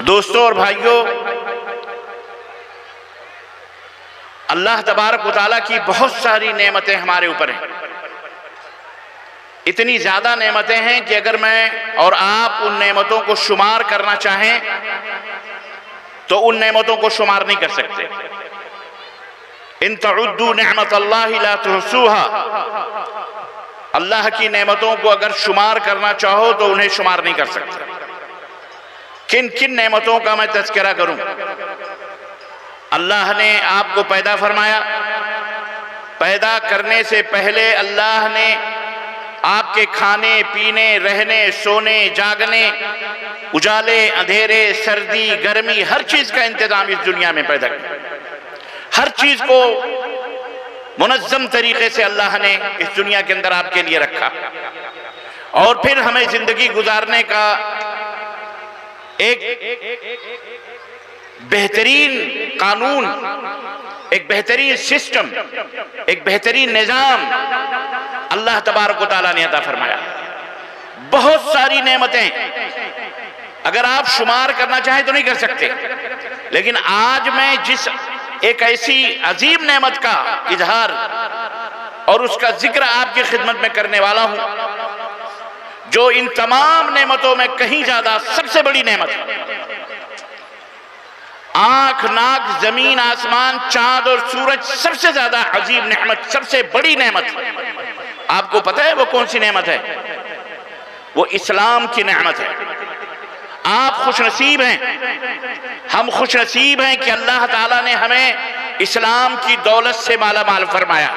دوستوں اور بھائیوں، اللہ تبارک و تعالیٰ کی بہت ساری نعمتیں ہمارے اوپر ہیں. اتنی زیادہ نعمتیں ہیں کہ اگر میں اور آپ ان نعمتوں کو شمار کرنا چاہیں تو ان نعمتوں کو شمار نہیں کر سکتے. ان تعدوا نعمت اللہ لا تحصوها، اللہ کی نعمتوں کو اگر شمار کرنا چاہو تو انہیں شمار نہیں کر سکتے. کن کن نعمتوں کا میں تذکرہ کروں؟ اللہ نے آپ کو پیدا فرمایا. پیدا کرنے سے پہلے اللہ نے آپ کے کھانے پینے، رہنے، سونے، جاگنے، اجالے، اندھیرے، سردی، گرمی، ہر چیز کا انتظام اس دنیا میں پیدا کیا. ہر چیز کو منظم طریقے سے اللہ نے اس دنیا کے اندر آپ کے لیے رکھا. اور پھر ہمیں زندگی گزارنے کا ایک بہترین قانون، ایک بہترین سسٹم، ایک بہترین نظام اللہ تبارک و تعالیٰ نے عطا فرمایا. بہت ساری نعمتیں اگر آپ شمار کرنا چاہیں تو نہیں کر سکتے. لیکن آج میں جس ایک ایسی عظیم نعمت کا اظہار اور اس کا ذکر آپ کی خدمت میں کرنے والا ہوں جو ان تمام نعمتوں میں کہیں زیادہ سب سے بڑی نعمت ہے. آنکھ، ناک، زمین، آسمان، چاند اور سورج سب سے زیادہ عظیم نعمت، سب سے بڑی نعمت. آپ کو پتہ ہے وہ کون سی نعمت ہے؟ وہ اسلام کی نعمت ہے. آپ خوش نصیب ہیں، ہم خوش نصیب ہیں کہ اللہ تعالیٰ نے ہمیں اسلام کی دولت سے مالا مال فرمایا.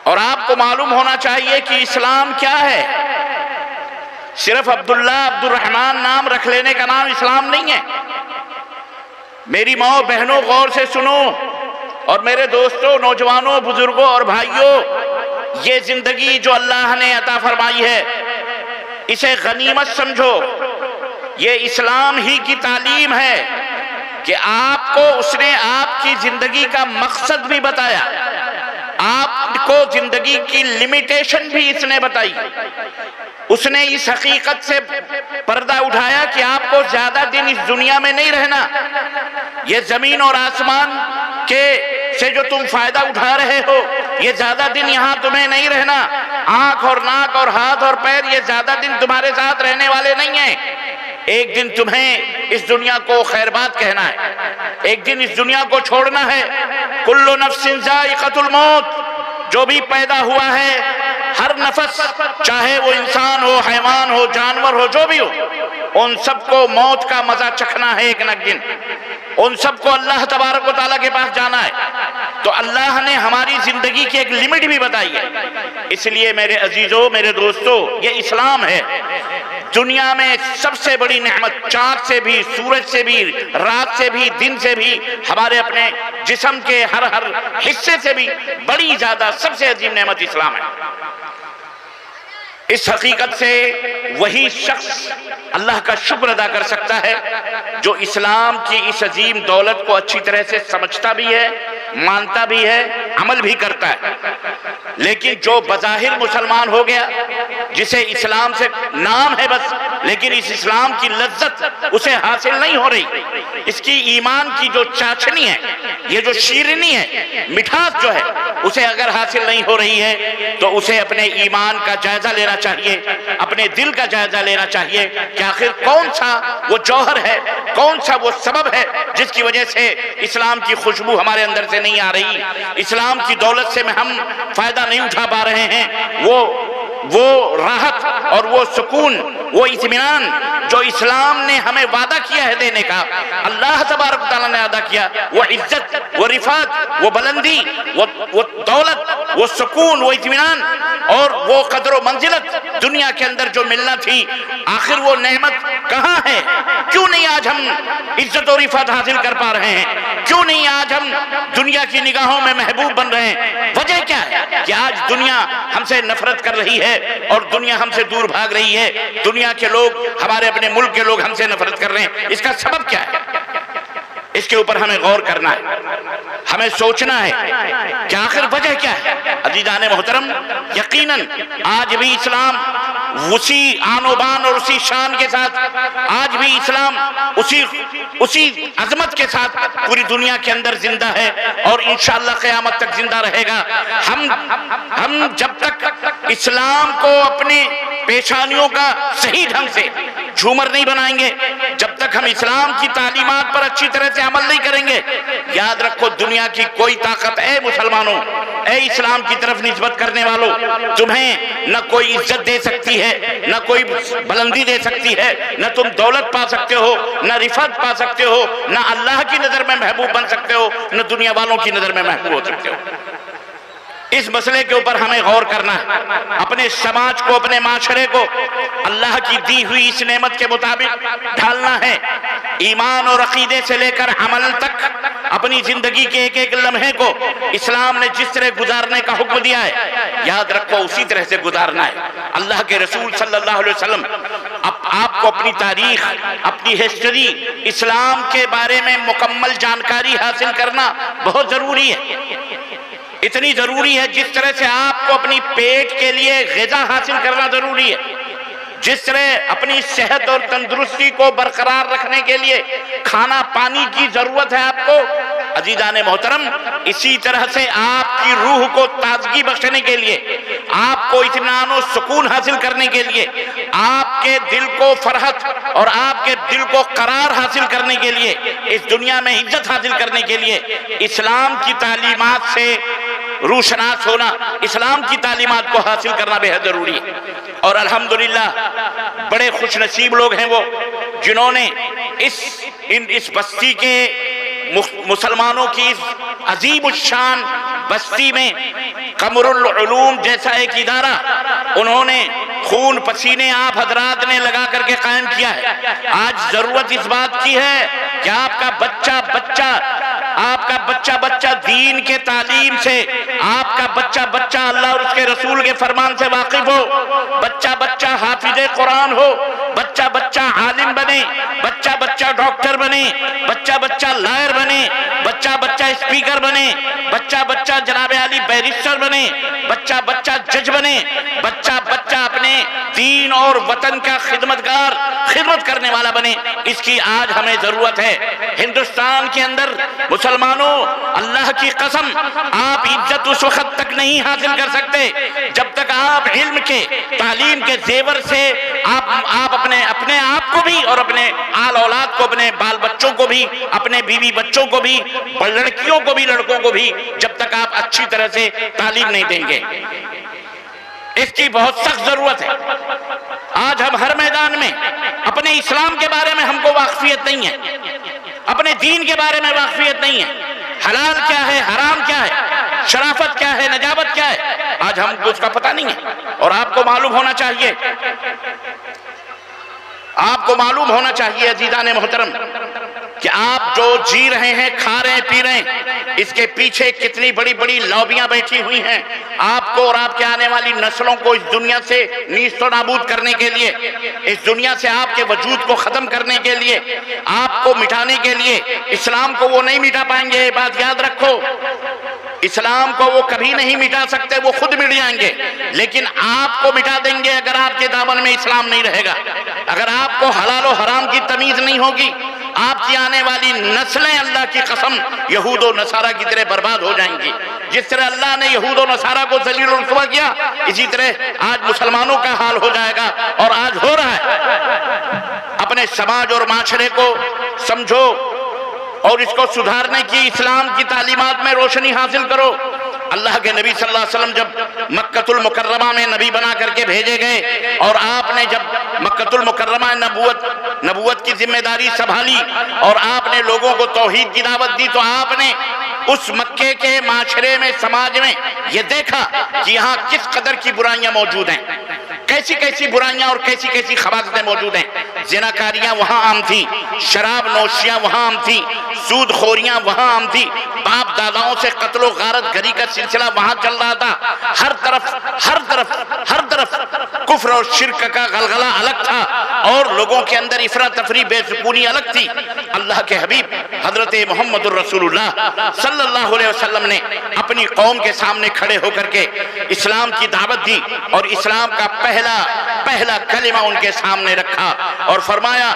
اور آپ کو معلوم ہونا چاہیے کہ اسلام کیا ہے. صرف عبداللہ، عبد الرحمن نام رکھ لینے کا نام اسلام نہیں ہے. میری ماں بہنوں غور سے سنو، اور میرے دوستوں، نوجوانوں، بزرگوں اور بھائیوں، یہ زندگی جو اللہ نے عطا فرمائی ہے اسے غنیمت سمجھو. یہ اسلام ہی کی تعلیم ہے کہ آپ کو اس نے آپ کی زندگی کا مقصد بھی بتایا، آپ کو زندگی کی لمیٹیشن بھی اس نے بتائی. اس نے اس حقیقت سے پردہ اٹھایا کہ آپ کو زیادہ دن اس دنیا میں نہیں رہنا. یہ زمین اور آسمان کے سے جو تم فائدہ اٹھا رہے ہو، یہ زیادہ دن یہاں تمہیں نہیں رہنا. آنکھ اور ناک اور ہاتھ اور پیر یہ زیادہ دن تمہارے ساتھ رہنے والے نہیں ہیں. ایک دن تمہیں اس دنیا کو خیر بات کہنا ہے، ایک دن اس دنیا کو چھوڑنا ہے. کل نفس ذائقۃ الموت، جو بھی پیدا ہوا ہے ہر نفس، چاہے وہ انسان ہو، حیوان ہو، جانور ہو، جو بھی ہو، ان سب کو موت کا مزہ چکھنا ہے ایک نہ ایک دن. ان سب کو اللہ تبارک و تعالیٰ کے پاس جانا ہے. تو اللہ نے ہماری زندگی کی ایک لمٹ بھی بتائی ہے. اس لیے میرے عزیزوں، میرے دوستوں، یہ اسلام ہے. دنیا میں سب سے بڑی نعمت، چاند سے بھی، سورج سے بھی، رات سے بھی، دن سے بھی، ہمارے اپنے جسم کے ہر حصے سے بھی بڑی زیادہ سب سے عظیم نعمت اسلام ہے. اس حقیقت سے وہی شخص اللہ کا شکر ادا کر سکتا ہے جو اسلام کی اس عظیم دولت کو اچھی طرح سے سمجھتا بھی ہے، مانتا بھی ہے، عمل بھی کرتا ہے. لیکن جو بظاہر مسلمان ہو گیا، جسے اسلام سے نام ہے بس، لیکن اس اسلام کی لذت اسے حاصل نہیں ہو رہی، اس کی ایمان کی جو چاشنی ہے، یہ جو شیرینی ہے، مٹھاس جو ہے، اسے اگر حاصل نہیں ہو رہی ہے تو اسے اپنے ایمان کا جائزہ لینا چاہیے، اپنے دل کا جائزہ لینا چاہیے کہ آخر کون سا وہ جوہر ہے، کون سا وہ سبب ہے جس کی وجہ سے اسلام کی خوشبو ہمارے اندر سے نہیں آ رہی، اسلام کی دولت سے ہم فائدہ نہیں اٹھا پا رہے ہیں. وہ راحت اور وہ سکون، وہ اطمینان جو اسلام نے ہمیں وعدہ کیا ہے دینے کا، اللہ تبارک تعالیٰ نے ادا کیا. وہ عزت، وہ رفعت، وہ بلندی، وہ دولت، وہ سکون، وہ اطمینان اور وہ قدر و منزلت دنیا کے اندر جو ملنا تھی، آخر وہ نعمت کہاں ہے؟ کیوں نہیں آج ہم عزت و رفعت حاصل کر پا رہے ہیں؟ کیوں نہیں آج ہم دنیا کی نگاہوں میں محبوب بن رہے ہیں؟ وجہ کیا ہے کہ آج دنیا ہم سے نفرت کر رہی ہے اور دنیا ہم سے دور بھاگ رہی ہے. دنیا کے لوگ، ہمارے اپنے ملک کے لوگ ہم سے نفرت کر رہے ہیں. اس کا سبب کیا ہے؟ اس کے اوپر ہمیں غور کرنا ہے، ہمیں سوچنا ہے کہ آخر وجہ کیا ہے. عزیزان محترم، یقیناً آج بھی اسلام اسی آن و بان اور اسی شان کے ساتھ آج بھی اسلام اسی عظمت کے ساتھ پوری دنیا کے اندر زندہ ہے اور انشاءاللہ قیامت تک زندہ رہے گا۔ ہم جب تک اسلام کو اپنی پیشانیوں کا صحیح ڈھنگ سے جھومر نہیں بنائیں گے، جب تک ہم اسلام کی تعلیمات پر اچھی طرح سے عمل نہیں کریں گے، یاد رکھو دنیا کی کوئی طاقت، اے مسلمانوں، اے اسلام کی طرف نسبت کرنے والوں، تمہیں نہ کوئی عزت دے سکتی ہے، نہ کوئی بلندی دے سکتی ہے، نہ تم دولت پا سکتے ہو، نہ رفعت پا سکتے ہو، نہ اللہ کی نظر میں محبوب بن سکتے ہو، نہ دنیا والوں کی نظر میں محبوب ہو سکتے ہو۔ اس مسئلے کے اوپر ہمیں غور کرنا ہے، اپنے سماج کو، اپنے معاشرے کو اللہ کی دی ہوئی اس نعمت کے مطابق ڈھالنا ہے۔ ایمان اور عقیدے سے لے کر عمل تک اپنی زندگی کے ایک ایک لمحے کو اسلام نے جس طرح گزارنے کا حکم دیا ہے، یاد رکھو اسی طرح سے گزارنا ہے۔ اللہ کے رسول صلی اللہ علیہ وسلم آپ کو اپنی تاریخ، اپنی ہسٹری، اسلام کے بارے میں مکمل جانکاری حاصل کرنا بہت ضروری ہے، اتنی ضروری ہے جس طرح سے آپ کو اپنی پیٹ کے لیے غذا حاصل کرنا ضروری ہے، جس طرح اپنی صحت اور تندرستی کو برقرار رکھنے کے لیے کھانا پانی کی ضرورت ہے آپ کو۔ عزیزان محترم، اسی طرح سے آپ کی روح کو تازگی بخشنے کے لیے، آپ کو اطمینان و سکون حاصل کرنے کے لیے، آپ کے دل کو فرحت اور آپ کے دل کو قرار حاصل کرنے کے لیے، اس دنیا میں عزت حاصل کرنے کے لیے اسلام کی تعلیمات سے روشناس ہونا، اسلام کی تعلیمات کو حاصل کرنا بے حد ضروری ہے۔ اور الحمدللہ بڑے خوش نصیب لوگ ہیں وہ جنہوں نے اس بستی کے مسلمانوں کی اس عظیم الشان بستی میں قمر العلوم جیسا ایک ادارہ انہوں نے خون پسینے آپ حضرات نے لگا کر کے قائم کیا ہے۔ آج ضرورت اس بات کی ہے کہ آپ کا بچہ دین کے تعلیم سے، آپ کا بچہ اللہ اور اس کے رسول کے فرمان سے واقف ہو، بچہ حافظ قرآن ہو، بچہ عالم بنے، بچہ ڈاکٹر بنے، بچہ لائر بنے، بچہ اسپیکر بنے، بچہ جناب عالی بیرسٹر بنے، بچہ جج بنے، بچہ اپنے دین اور وطن کا خدمت کرنے والا بنے۔ اس کی آج ہمیں ضرورت ہے۔ ہندوستان کے اندر مسلمانوں، اللہ کی قسم، آپ عزت اس وقت تک نہیں حاصل کر سکتے جب تک آپ علم کے، تعلیم کے زیور سے آپ اپنے آپ کو بھی اور اپنے آل اولاد کو، اپنے بال بچوں کو بھی، اپنے بیوی بچوں کو بھی، لڑکیوں کو بھی، لڑکوں کو بھی، جب تک آپ اچھی طرح سے تعلیم نہیں دیں گے۔ اس کی بہت سخت ضرورت ہے۔ آج ہم ہر میدان میں اپنے اسلام کے بارے میں ہم کو واقفیت نہیں ہے، اپنے دین کے بارے میں واقفیت نہیں ہے، حلال کیا ہے، حرام کیا ہے، شرافت کیا ہے، نجابت کیا ہے، آج ہم کو اس کا پتہ نہیں ہے۔ اور آپ کو معلوم ہونا چاہیے، عزیزان محترم، کہ آپ جو جی رہے ہیں، کھا رہے ہیں، پی رہے ہیں، اس کے پیچھے کتنی بڑی بڑی لابیاں بیٹھی ہوئی ہیں آپ کو اور آپ کے آنے والی نسلوں کو اس دنیا سے نیست و نابود کرنے کے لیے، اس دنیا سے آپ کے وجود کو ختم کرنے کے لیے، آپ کو مٹانے کے لیے۔ اسلام کو وہ نہیں مٹا پائیں گے، یہ بات یاد رکھو۔ اسلام کو وہ کبھی نہیں مٹا سکتے، وہ خود مٹ جائیں گے، لیکن آپ کو مٹا دیں گے اگر آپ کے دامن میں اسلام نہیں رہے گا، اگر آپ کو حلال و حرام کی تمیز نہیں ہوگی۔ آپ کی آنے والی نسلیں اللہ کی قسم یہود و نصارہ کی طرح برباد ہو جائیں گی۔ جس طرح اللہ نے یہود و نصارہ کو ذلیل و رسوا کیا، اسی طرح آج مسلمانوں کا حال ہو جائے گا، اور آج ہو رہا ہے۔ اپنے سماج اور معاشرے کو سمجھو اور اس کو سدھارنے کی اسلام کی تعلیمات میں روشنی حاصل کرو۔ اللہ کے نبی صلی اللہ علیہ وسلم جب مکۃ المکرمہ میں نبی بنا کر کے بھیجے گئے، اور آپ نے جب مکۃ المکرمہ نبوت کی ذمہ داری سنبھالی اور آپ نے لوگوں کو توحید کی دعوت دی، تو آپ نے اس مکے کے معاشرے میں، سماج میں یہ دیکھا کہ یہاں کس قدر کی برائیاں موجود ہیں، کیسی کیسی برائیاں اور کیسی کیسی خباثتیں موجود ہیں۔ زناکاریاں وہاں عام تھی، شراب نوشیاں وہاں عام تھی، سود خوریاں وہاں عام تھی، باپ داداؤں سے قتل و غارت گری کا سلسلہ وہاں چل رہا تھا، ہر طرف کفر اور شرک کا غلغلہ الگ تھا، اور لوگوں کے اندر افراتفری بے سکونی الگ تھی۔ اللہ کے حبیب حضرت محمد الرسول اللہ صلی اللہ علیہ وسلم نے اپنی قوم کے سامنے کھڑے ہو کر کے اسلام کی دعوت دی، اور اسلام کا پہلا کلمہ ان کے سامنے رکھا اور فرمایا،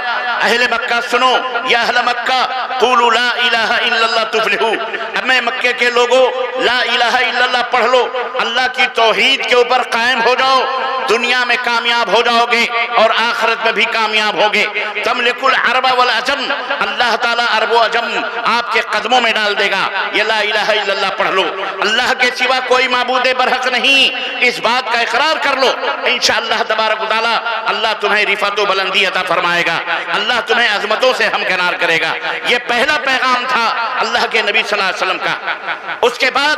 اہل مکہ سنو، یا اہل مکہ قولوا لا الہ الا اللہ تفلحوا، میں مکے کے لوگوں لا الہ الا اللہ پڑھ لو، اللہ کی توحید کے اوپر قائم ہو جاؤ، دنیا میں کامیاب ہو جاؤ گے اور آخرت میں بھی کامیاب ہوگے۔ تملک العرب والعجم، اللہ تعالیٰ عرب و عجم آپ کے قدموں میں ڈال دے گا، یہ لا الہ الا اللہ پڑھ لو، اللہ کے سوا کوئی معبود برحق نہیں، اس بات کا اقرار کر لو، انشاءاللہ تبارک و تعالیٰ اللہ تمہیں رفعت و بلندی عطا فرمائے گا، اللہ تمہیں عظمتوں سے ہمکنار کرے گا۔ یہ پہلا پیغام تھا اللہ کے نبی صلی اللہ علیہ وسلم کا۔ اس کے بعد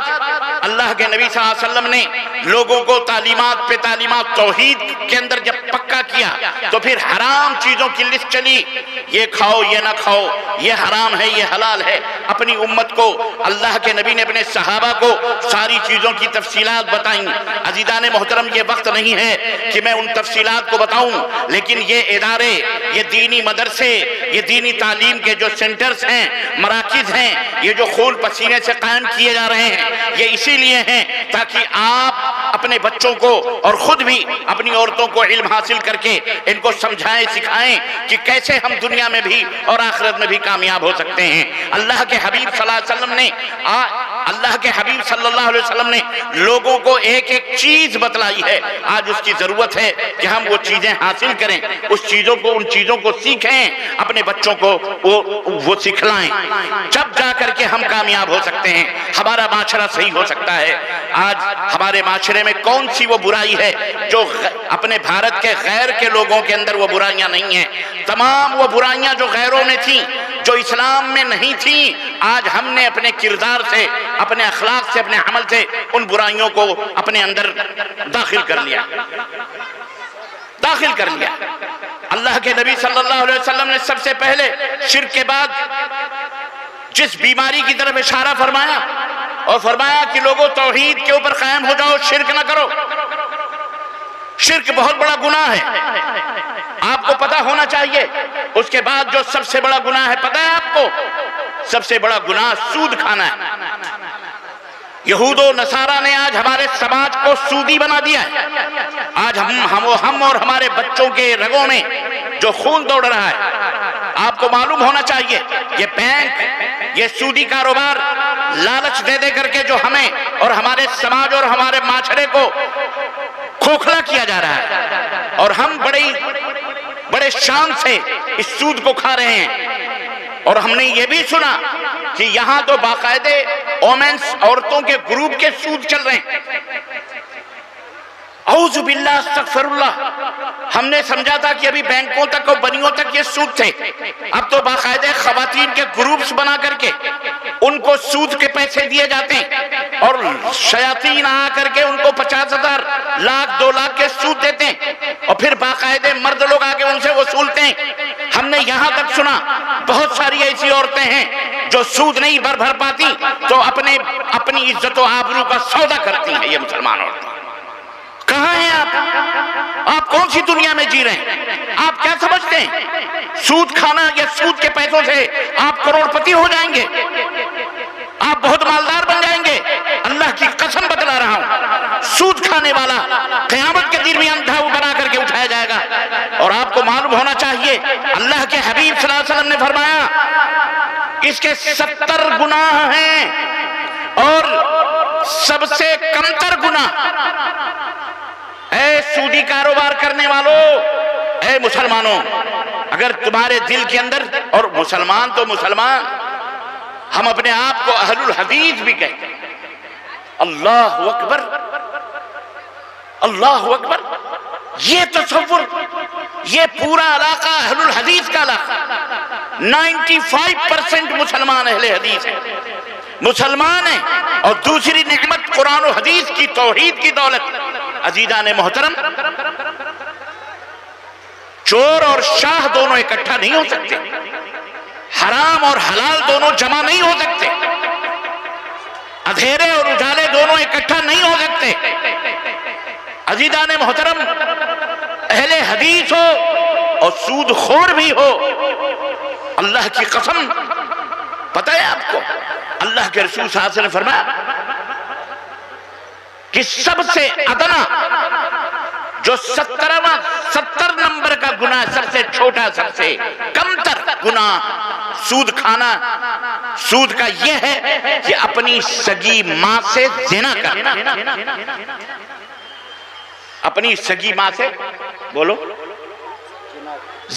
اللہ کے نبی صلی اللہ علیہ وسلم نے لوگوں کو تعلیمات پہ تعلیمات توحید کے اندر جب پکا کیا تو پھر حرام چیزوں کی لسٹ چلی، یہ کھاؤ یہ نہ کھاؤ، یہ حرام ہے یہ حلال ہے۔ اپنی امت کو اللہ کے نبی نے اپنے صحابہ کو ساری چیزوں کی تفصیلات بتائیں۔ عزیزان محترم، یہ وقت نہیں ہے کہ میں ان تفصیلات کو بتاؤں، لیکن یہ ادارے، یہ دینی مدرسے، یہ دینی تعلیم کے جو سینٹرز ہیں، مراکز ہیں، یہ جو خون پسینے سے قائم کیے جا رہے ہیں، یہ اسی لیے ہیں تاکہ آپ اپنے بچوں کو اور خود بھی اپنی عورتوں کو علم حاصل کر کے ان کو سمجھائیں سکھائیں کہ کیسے ہم دنیا میں بھی اور آخرت میں بھی کامیاب ہو سکتے ہیں۔ اللہ کے حبیب صلی اللہ علیہ وسلم نے لوگوں کو ایک ایک چیز بتلائی ہے، آج اس کی ضرورت ہے کہ ہم وہ چیزیں حاصل کریں، ان چیزوں کو سیکھیں، اپنے بچوں کو وہ سکھلائیں، جب جا کر کے ہم کامیاب ہو سکتے ہیں، ہمارا معاشرہ صحیح ہو سکتا ہے۔ آج ہمارے معاشرے میں کون سی وہ برائی ہے جو اپنے بھارت کے غیر کے لوگوں کے اندر وہ برائیاں نہیں ہیں؟ تمام وہ برائیاں جو غیروں میں تھیں، جو اسلام میں نہیں تھیں، آج ہم نے اپنے کردار سے، اپنے اخلاق سے، اپنے عمل سے ان برائیوں کو اپنے اندر داخل کر لیا۔ اللہ کے نبی صلی اللہ علیہ وسلم نے سب سے پہلے شرک کے بعد جس بیماری کی طرف اشارہ فرمایا اور فرمایا کہ لوگوں توحید کے اوپر قائم ہو جاؤ، شرک نہ کرو۔ شرک بہت بڑا گناہ ہے، آپ کو پتہ ہونا چاہیے۔ اس کے بعد جو سب سے بڑا گناہ ہے، پتہ ہے آپ کو؟ سب سے بڑا گناہ سود کھانا ہے۔ یہود و نصارہ نے آج ہمارے سماج کو سودی بنا دیا ہے۔ آج ہم اور ہمارے بچوں کے رگوں میں جو خون دوڑ رہا ہے، آپ کو معلوم ہونا چاہیے، یہ بینک، یہ سودی کاروبار لالچ دے دے کر کے جو ہمیں اور ہمارے سماج اور ہمارے معاشرے کو کھوکھلا کیا جا رہا ہے، اور ہم بڑے شان سے اس سود کو کھا رہے ہیں۔ اور ہم نے یہ بھی سنا کہ یہاں تو باقاعدے اومنس، عورتوں کے گروپ کے سود چل رہے ہیں۔ اعوذ باللہ، استغفر اللہ۔ ہم نے سمجھا تھا کہ ابھی بینکوں تک اور بنیوں تک یہ سود تھے، اب تو باقاعدے خواتین کے گروپس بنا کر کے ان کو سود کے پیسے دیے جاتے ہیں، اور شیاطین آ کر کے ان کو 50,000 لاکھ 2 لاکھ کے سود دیتے ہیں، اور پھر باقاعدے مرد لوگ آ کے ان سے وصولتے ہیں۔ ہم نے یہاں تک سنا بہت ساری ایسی عورتیں ہیں جو سود نہیں بھر پاتی تو اپنی عزت و آبرو کا سودا کرتی ہیں۔ یہ مسلمان عورتیں کہاں ہیں آپ کون سی دنیا میں جی رہے ہیں؟ آپ کیا سمجھتے ہیں سود کھانا یا سود کے پیسوں سے آپ کروڑ پتی ہو جائیں گے؟ آپ بہت مالدار بن جائیں گے؟ اللہ کی قسم بتلا رہا ہوں، سود کھانے والا قیامت کے دن بھی اندھا بنا کر کے اٹھایا جائے گا۔ اور آپ کو معلوم ہونا چاہیے، اللہ کے حبیب صلی اللہ علیہ وسلم نے فرمایا اس کے 70 گناہ ہیں، اور سب سے کمتر گناہ، اے سودی کاروبار کرنے والوں، اے مسلمانوں، اگر تمہارے دل کے اندر، اور مسلمان تو مسلمان، ہم اپنے آپ کو اہل الحدیث بھی کہتے ہیں۔ اللہ اکبر، اللہ اکبر، یہ تصور، یہ پورا علاقہ اہل الحدیث کا علاقہ، 95% مسلمان اہل حدیث ہیں، مسلمان ہیں، اور دوسری نعمت قرآن و حدیث کی توحید کی دولت۔ عزیزان محترم، چور اور شاہ دونوں اکٹھا نہیں ہو سکتے، حرام اور حلال دونوں جمع نہیں ہو سکتے۔ اندھیرے اور اجالے دونوں اکٹھا نہیں ہو سکتے. عزیزان محترم، اہل حدیث ہو اور سود خور بھی ہو، اللہ کی قسم، پتہ ہے آپ کو اللہ کے رسول صلی اللہ علیہ وسلم نے فرمایا کہ سب سے ادنا جو 70 نمبر کا گناہ، سب سے چھوٹا، سب سے کم تر گناہ سود کھانا، سود کا یہ ہے کہ اپنی سگی ماں سے زنا کرنا. اپنی سگی ماں سے بولو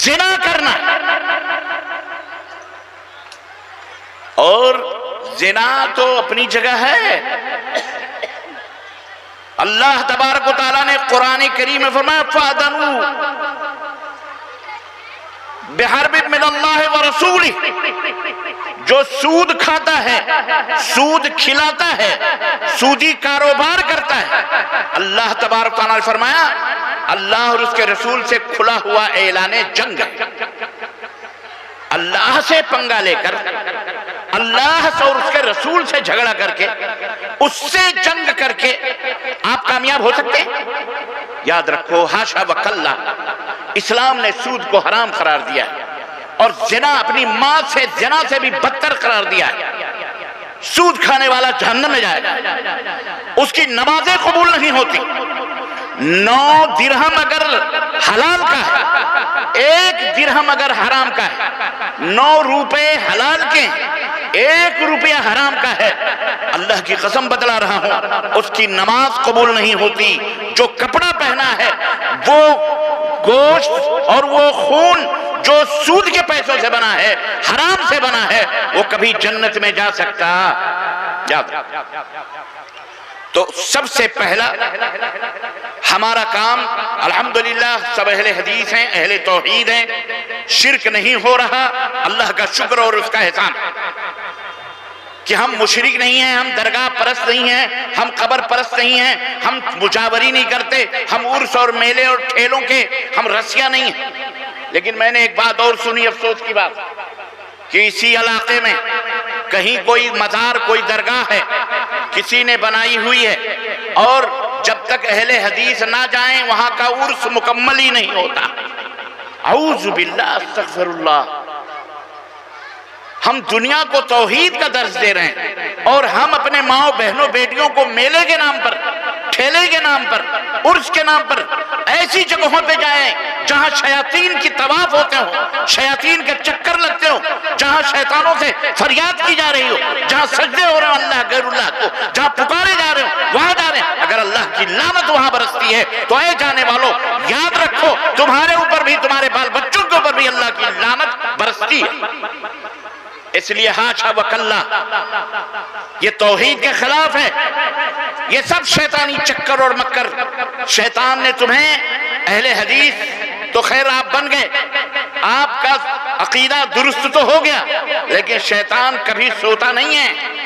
زنا کرنا. اور زنا تو اپنی جگہ ہے. اللہ تبارک و تعالیٰ نے قرآن کریم میں فرمایا فَأَذَنُوا بِحَرْبٍ مِّنَ اللَّهِ وَرَسُولِهِ. جو سود کھاتا ہے، سود کھلاتا ہے، سودی کاروبار کرتا ہے، اللہ تبارک و تعالیٰ نے فرمایا اللہ اور اس کے رسول سے کھلا ہوا اعلان جنگ ہے. اللہ سے پنگا لے کر، اللہ سے اور اس کے رسول سے جھگڑا کر کے، اس سے جنگ کر کے آپ کامیاب ہو سکتے ہیں؟ یاد رکھو، حاشا وکلا، اسلام نے سود کو حرام قرار دیا ہے اور زنا اپنی ماں سے، زنا سے بھی بدتر قرار دیا ہے. سود کھانے والا جہنم میں جائے گا، اس کی نمازیں قبول نہیں ہوتی. 9 درہم اگر حلال کا ہے، 1 درہم اگر حرام کا ہے، 9 روپے حلال کے، 1 روپیہ حرام کا ہے، اللہ کی قسم بتلا رہا ہوں، اس کی نماز قبول نہیں ہوتی. جو کپڑا پہنا ہے، وہ گوشت اور وہ خون جو سود کے پیسوں سے بنا ہے، حرام سے بنا ہے، وہ کبھی جنت میں جا سکتا. تو سب سے پہلا ہمارا کام، الحمدللہ سب اہل حدیث ہیں، اہل توحید ہیں، شرک نہیں ہو رہا، اللہ کا شکر اور اس کا احسان کہ ہم مشرک نہیں ہیں، ہم درگاہ پرست نہیں ہیں، ہم قبر پرست نہیں ہیں، ہم مجاوری نہیں کرتے، ہم عرس اور میلے اور ٹھیلوں کے ہم رسیاں نہیں ہیں. لیکن میں نے ایک بات اور سنی، افسوس کی بات، کہ اسی علاقے میں کہیں کوئی مزار، کوئی درگاہ ہے، کسی نے بنائی ہوئی ہے، اور جب تک اہل حدیث نہ جائیں وہاں کا عرس مکمل ہی نہیں ہوتا. اعوذ باللہ، استغفر اللہ. ہم دنیا کو توحید کا درس دے رہے ہیں اور ہم اپنے ماں بہنوں بیٹیوں کو میلے کے نام پر، ٹھیلے کے نام پر، عرس کے نام پر ایسی جگہوں پہ جائیں جہاں شیاطین کی طواف ہوتے ہوں، شیاطین کے چکر لگتے ہوں، جہاں شیطانوں سے فریاد کی جا رہی ہو، جہاں سجدے ہو رہے ہوں اللہ غیر اللہ کو، جہاں پکارے جا رہے ہوں وہاں جا رہے ہیں. اگر اللہ کی لعنت وہاں برستی ہے تو اے جانے والوں یاد رکھو، تمہارے اوپر بھی، تمہارے بال بچوں کے اوپر بھی اللہ کی لعنت برستی ہے. اس لیے حاشا وکلا، یہ توحید کے خلاف ہے. یہ سب شیطانی چکر اور مکر. شیطان نے تمہیں، اہل حدیث تو خیر آپ بن گئے، آپ کا عقیدہ درست تو ہو گیا، لیکن شیطان کبھی سوتا نہیں ہے.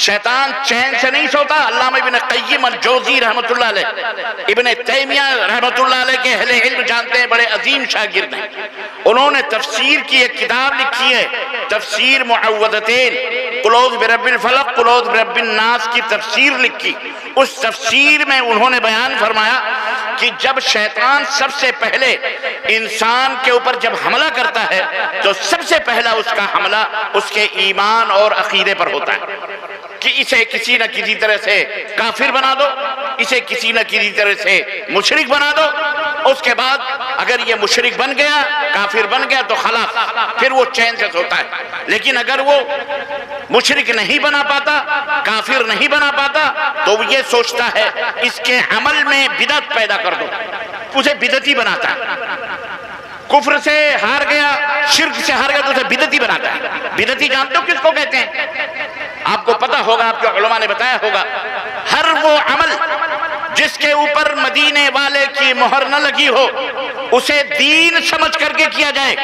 شیطان چین سے نہیں سوتا. علامہ ابن قیم الجوزی رحمت اللہ علیہ، ابن تیمیہ رحمت اللہ علیہ کے اہل علم جانتے ہیں، بڑے عظیم شاگرد ہیں. انہوں نے تفسیر کی ایک کتاب لکھی ہے، تفسیر معوذتین، قل اعوذ برب الفلق، قل اعوذ برب الناس کی تفسیر لکھی. اس تفسیر میں انہوں نے بیان فرمایا کہ جب شیطان سب سے پہلے انسان کے اوپر جب حملہ کرتا ہے تو سب سے پہلا اس کا حملہ اس کے ایمان اور عقیدے پر ہوتا ہے کہ اسے کسی نہ کسی طرح سے کافر بنا دو، اسے کسی نہ کسی طرح سے مشرک بنا دو. اس کے بعد اگر یہ مشرک بن گیا، کافر بن گیا تو خلاص، پھر وہ چین سے سوتا ہے. لیکن اگر وہ مشرک نہیں بنا پاتا، کافر نہیں بنا پاتا، تو وہ یہ سوچتا ہے اس کے عمل میں بدعت پیدا کر دو، اسے بدعتی بناتا ہے. کفر سے ہار گیا، شرک سے ہار گیا تو اسے بدعتی بناتا ہے. بدعتی جانتے ہو کس کو کہتے ہیں؟ آپ کو پتا ہوگا، آپ کے علماء نے بتایا ہوگا، ہر وہ عمل جس کے اوپر مدینے والے کی مہر نہ لگی ہو، اسے دین سمجھ کر کے کیا جائے،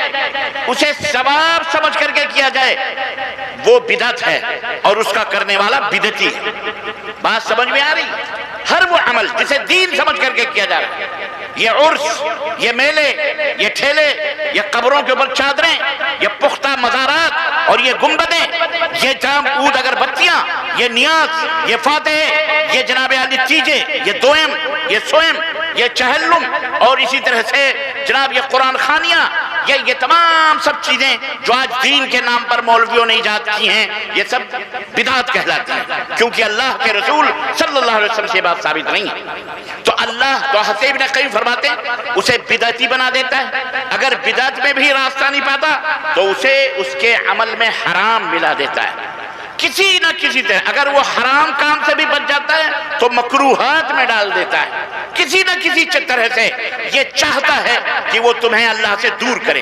اسے ثواب سمجھ کر کے کیا جائے، وہ بدعت ہے اور اس کا کرنے والا بدعتی ہے. بات سمجھ میں آ رہی؟ ہر وہ عمل جسے دین سمجھ کر کے کیا جائے، یہ عرس، یہ میلے، یہ ٹھیلے، یہ قبروں کے اوپر چادریں، یہ پختہ مزارات، اور یہ گنبدیں، یہ جام عود اگربتیاں، یہ نیاز، یہ فاتح، یہ جناب عالی چیزیں، یہ دوئم، یہ سوئم، یہ چہلم، اور اسی طرح سے جناب یہ قرآن خانیاں، یہ تمام سب چیزیں جو آج دین کے نام پر مولویوں نے ایجاد کی ہیں، یہ سب بدعت کہلاتی ہیں، کیونکہ اللہ کے رسول صلی اللہ علیہ وسلم سے یہ بات ثابت نہیں ہے۔ تو اللہ تو حضرت ابن قیم فرماتے ہیں اسے بدعتی بنا دیتا ہے، اگر بدعت میں بھی راستہ نہیں پاتا تو اسے اس کے عمل میں حرام ملا دیتا ہے کسی نہ کسی طرح۔ اگر وہ حرام کام سے بھی بچ جاتا ہے تو مکروہات میں ڈال دیتا ہے، کسی نہ کسی طرح سے یہ چاہتا ہے کہ وہ تمہیں اللہ سے دور کرے۔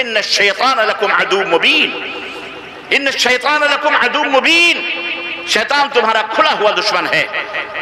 ان الشیطان لکم عدو مبین، ان الشیطان لکم عدو مبین، شیطان تمہارا کھلا ہوا دشمن ہے،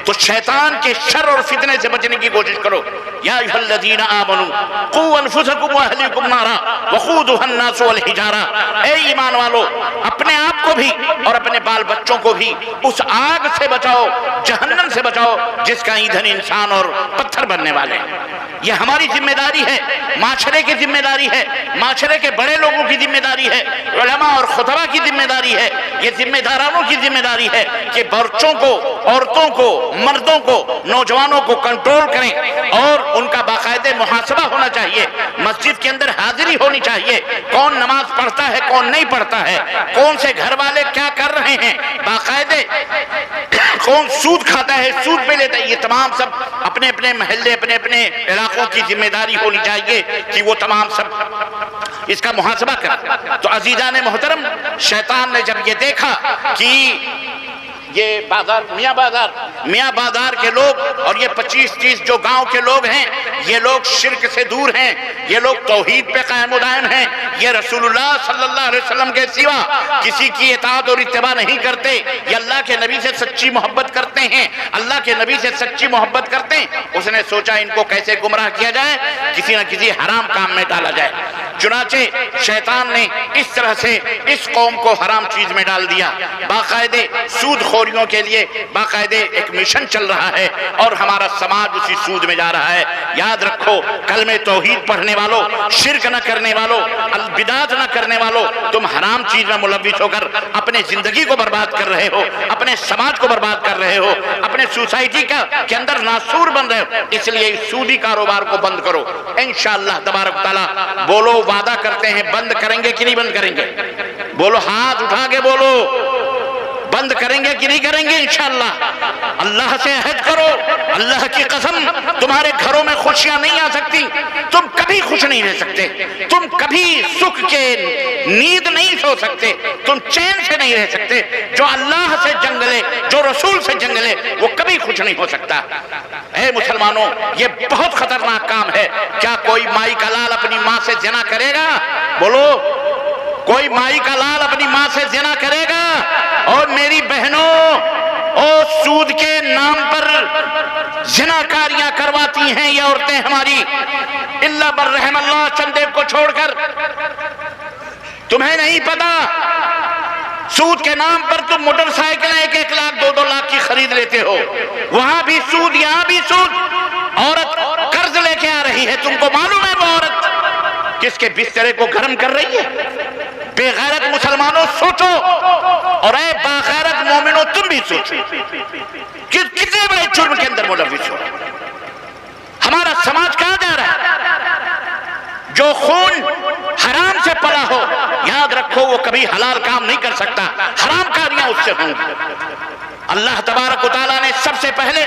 تو شیطان کے شر اور فتنے سے بچنے کی کوشش کرو۔ یا ایھا الذین آمنوا قوا انفسکم واہلیکم نارا وقودھا الناس والحجارہ، اے ایمان والو اپنے آپ کو بھی اور اپنے بال بچوں کو بھی اس آگ سے بچاؤ، جہنم سے بچاؤ جس کا ایندھن انسان اور پتھر بننے والے ہیں۔ یہ ہماری ذمہ داری ہے، معاشرے کی ذمہ داری ہے، معاشرے کے بڑے لوگوں کی ذمہ داری ہے، علماء اور خطبہ کی ذمہ داری ہے، یہ ذمہ دارانوں کی ذمہ داری ہے کہ بچوں کو، عورتوں کو، مردوں کو، نوجوانوں کو کنٹرول کریں، اور ان کا باقاعدہ محاسبہ ہونا چاہیے، مسجد کے اندر حاضری ہونی چاہیے، کون نماز پڑھتا ہے کون نہیں پڑھتا ہے، کون سے گھر والے کیا کر رہے ہیں، باقاعدہ کون سود کھاتا ہے سود پہ لیتا ہے، یہ تمام سب اپنے اپنے محلے اپنے اپنے علاقوں کی ذمہ داری ہونی چاہیے کہ وہ تمام سب اس کا محاسبہ کریں۔ تو عزیزان محترم، شیطان نے جب یہ دیکھا کہ یہ بازار میاں بازار کے لوگ اور یہ 25-30 جو گاؤں کے لوگ ہیں، یہ لوگ شرک سے دور ہیں، یہ لوگ توحید پہ قائم و دائم ہیں، یہ رسول اللہ صلی اللہ علیہ وسلم کے سوا کسی کی اطاعت اور اتباع نہیں کرتے، یہ اللہ کے نبی سے سچی محبت کرتے ہیں، اللہ کے نبی سے سچی محبت کرتے ہیں۔ اس نے سوچا ان کو کیسے گمراہ کیا جائے، کسی نہ کسی حرام کام میں ڈالا جائے۔ چنانچہ شیطان نے اس طرح سے اس قوم کو حرام چیز میں ڈال دیا، باقاعدہ سود خوریوں کے لیے باقاعدہ ایک مشن چل رہا ہے، اور ہمارا سماج اسی سود میں جا رہا ہے۔ یاد رکھو کلمہ توحید پڑھنے والوں، شرک نہ کرنے والوں، بدعت نہ کرنے والوں، تم حرام چیز میں ملوث ہو کر اپنے زندگی کو برباد کر رہے ہو، اپنے سماج کو برباد کر رہے ہو، اپنے سوسائٹی کے اندر ناسور بن رہے ہو۔ اس لیے اس سودی کاروبار کو بند کرو، انشاءاللہ تبارک تعالیٰ۔ بولو وعدہ کرتے ہیں بند کریں گے کہ نہیں بند کریں گے؟ بولو ہاتھ اٹھا کے بولو، بند کریں گے کہ نہیں کریں گے؟ انشاءاللہ۔ اللہ سے عہد کرو، اللہ کی قسم تمہارے گھروں میں خوشیاں نہیں آ سکتی، تم کبھی خوش نہیں رہ سکتے، تم کبھی سکھ کے نیند نہیں سو سکتے، تم چین سے نہیں رہ سکتے۔ جو اللہ سے جنگ لے، جو رسول سے جنگ لے، وہ کبھی خوش نہیں ہو سکتا۔ اے مسلمانوں، یہ بہت خطرناک کام ہے۔ کیا کوئی مائی کا لال اپنی ماں سے زنا کرے گا؟ بولو، کوئی مائی کا لال اپنی ماں سے زنا کرے گا؟ اور میری بہنوں، اور سود کے نام پر زناکاریاں کرواتی ہیں یہ عورتیں ہماری، اللہ بر رحم اللہ چند ایک کو چھوڑ کر۔ تمہیں نہیں پتا سود کے نام پر تم موٹر سائیکل 1-1 لاکھ 2-2 لاکھ کی خرید لیتے ہو، وہاں بھی سود یہاں بھی سود۔ عورت قرض لے کے آ رہی ہے، تم کو معلوم ہے وہ عورت کس کے بسترے کو گرم کر رہی ہے؟ بے غیرت مسلمانوں سوچو، اور اے باغیرت مومنوں تم بھی سوچو کہ کتنے بڑے جرم کے اندر ملوث ہو۔ ہمارا سماج کہاں جا رہا ہے؟ جو خون حرام سے پلا ہو، یاد رکھو وہ کبھی حلال کام نہیں کر سکتا، حرام کاریاں اس سے ہوں گی۔ اللہ تبارک و تعالیٰ نے سب سے پہلے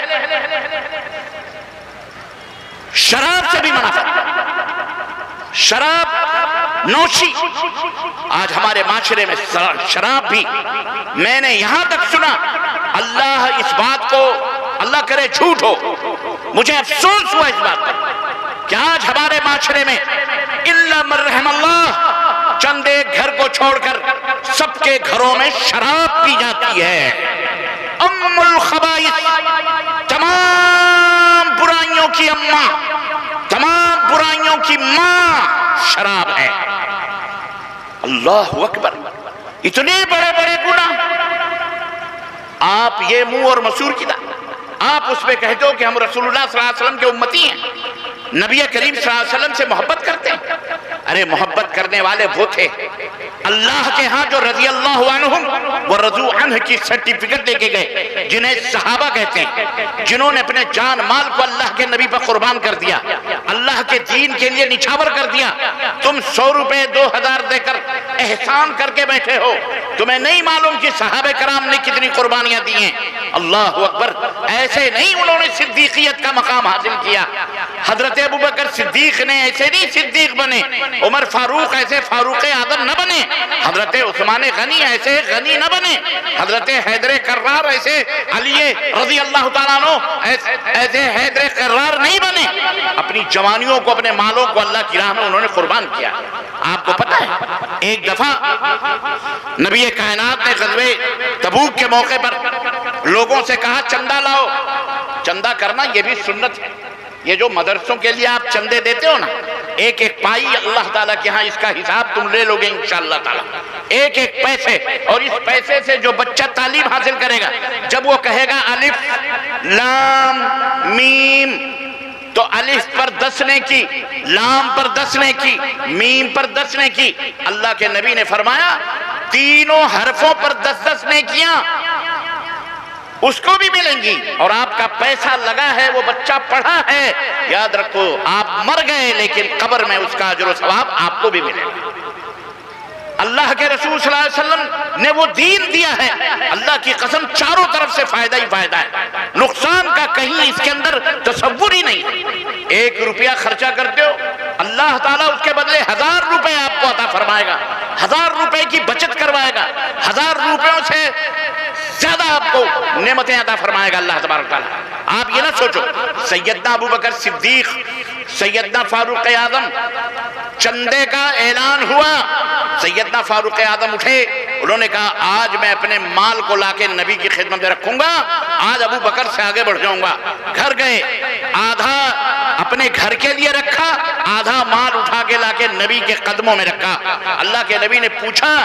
شراب سے بھی منع فرمایا، شراب نوشی۔ آج ہمارے معاشرے میں شراب بھی، میں نے یہاں تک سنا، اللہ اس بات کو اللہ کرے جھوٹ ہو، مجھے افسوس ہوا اس بات پر کہ آج ہمارے معاشرے میں الا من رحم اللہ چند ایک گھر کو چھوڑ کر سب کے گھروں میں شراب پی جاتی ہے۔ ام الخبائث، تمام برائیوں کی اماں، تمام برائیوں کی ماں شراب ہے۔ اللہ اکبر، اتنے بڑے بڑے گناہ۔ آپ یہ منہ اور مسور کی آپ اس پہ کہتے ہو کہ ہم رسول اللہ صلی اللہ علیہ وسلم کے امتی ہیں، نبی کریم صلی اللہ علیہ وسلم سے محبت کرتے ہیں۔ ارے محبت کرنے والے وہ تھے اللہ کے ہاں جو رضی اللہ عنہم ورضوا عنہ کی سرٹیفکیٹ دے کے گئے، جنہیں صحابہ کہتے ہیں، جنہوں نے اپنے جان مال کو اللہ کے نبی پر قربان کر دیا، اللہ کے دین کے لیے نچھاور کر دیا. تم 100 روپے 2000 دے کر احسان کر کے بیٹھے ہو، تمہیں نہیں معلوم کہ صحابہ کرام نے کتنی قربانیاں دی ہیں. اللہ اکبر. ایسے نہیں انہوں نے صدیقیت کا مقام حاصل کیا. حضرت ابوبکر صدیق نے ایسے نہیں صدیق بنے، عمر فاروق ایسے فاروق اعظم نہ بنے، حضرت عثمان غنی ایسے غنی نہ بنے، حضرت حیدر کرار ایسے علی رضی اللہ تعالیٰ عنہ ایسے حیدر کرار نہیں بنے. اپنی جوانیوں کو، اپنے مالوں کو اللہ کی راہ میں انہوں نے قربان کیا. آپ کو پتہ ہے ایک دفعہ نبی کائنات نے غزوہ تبوک کے موقع پر لوگوں سے کہا چندہ لاؤ. چندہ کرنا یہ بھی سنت ہے. یہ جو مدرسوں کے لیے آپ چندے دیتے ہو نا، ایک ایک پائی اللہ تعالیٰ کے ہاں اس کا حساب تم لے لو گے انشاءاللہ تعالیٰ. ایک ایک پیسے، اور اس پیسے سے جو بچہ تعلیم حاصل کرے گا، جب وہ کہے گا الف لام میم، تو الف پر 10 نیکی، لام پر 10 نیکی، میم پر 10 نیکی. اللہ کے نبی نے فرمایا تینوں حرفوں پر 10 نیکیاں اس کو بھی ملیں گی، اور آپ کا پیسہ لگا ہے، وہ بچہ پڑھا ہے. یاد رکھو آپ مر گئے لیکن قبر میں اس کا اجر و ثواب آپ کو بھی ملے گا. اللہ کے رسول صلی اللہ علیہ وسلم نے وہ دین دیا ہے، اللہ کی قسم چاروں طرف سے فائدہ ہی فائدہ ہے، نقصان کا کہیں اس کے اندر تصور ہی نہیں. 1 روپیہ خرچہ کرتے ہو، اللہ تعالیٰ اس کے بدلے 1000 روپے آپ کو عطا فرمائے گا، 1000 روپے کی بچت کروائے گا، 1000 روپیوں سے زیادہ آپ کو نعمتیں عطا فرمائے گا اللہ تبارک تعالیٰ. آپ یہ نہ سوچو سیدنا ابوبکر صدیق، سیدنا فاروق اعظم، چندے کا اعلان ہوا، سیدنا فاروق اعظم اٹھے، انہوں نے کہا آج میں اپنے مال کو لا کے نبی کی خدمت میں رکھوں گا، آج ابو بکر سے آگے بڑھ جاؤں گا. گھر گئے، آدھا اپنے گھر کے لیے رکھا، آدھا مال اٹھا کے لا کے نبی کے قدموں میں رکھا. اللہ کے نبی نے پوچھا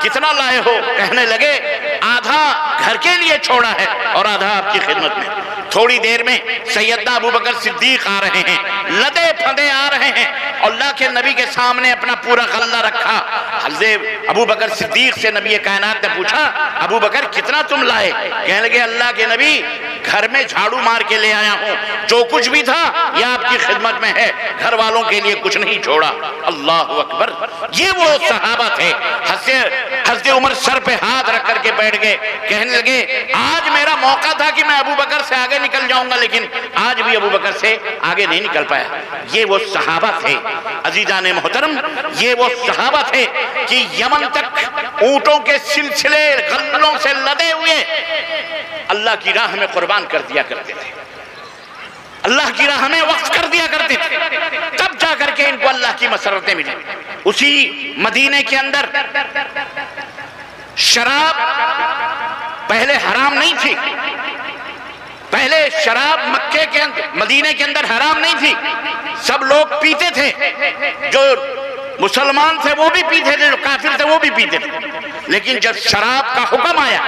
کتنا لائے ہو؟ کہنے لگے آدھا گھر کے لیے چھوڑا ہے اور آدھا آپ کی خدمت میں. تھوڑی دیر میں سیدنا ابوبکر صدیق آ رہے ہیں، لدے پھدے آ رہے ہیں، اللہ کے نبی کے سامنے اپنا پورا غلہ رکھا. حضرت ابوبکر صدیق سے نبی کائنات نے پوچھا ابوبکر کتنا تم لائے؟ کہنے لگے اللہ کے نبی گھر میں جھاڑو مار کے لے آیا ہوں، جو کچھ بھی تھا یہ آپ کی خدمت میں ہے، گھر والوں کے لیے کچھ نہیں چھوڑا. اللہ اکبر. یہ وہ صحابہ تھے. حضرت عمر سر پہ ہاتھ رکھ کر کے بیٹھ گئے، کہنے لگے آج میرا موقع تھا کہ میں ابوبکر سے آگے نکل جاؤں گا، لیکن آج بھی ابوبکر سے آگے نہیں نکل پایا. یہ وہ صحابہ تھے عزیزان محترم، یہ وہ صحابہ تھے کہ یمن تک اونٹوں کے سلسلے غلوں سے لدے ہوئے اللہ کی راہ میں قربان کر دیا کرتے تھے، اللہ کی راہ میں وقف کر دیا کرتے تھے. تب جا کر کے ان کو اللہ کی مسرتیں ملی. اسی مدینے کے اندر شراب پہلے حرام نہیں تھی، پہلے شراب مکے کے اندر، مدینے کے اندر حرام نہیں تھی، سب لوگ پیتے تھے، جو مسلمان تھے وہ بھی پیتے تھے، جو کافر تھے وہ بھی پیتے تھے. لیکن جب شراب کا حکم آیا،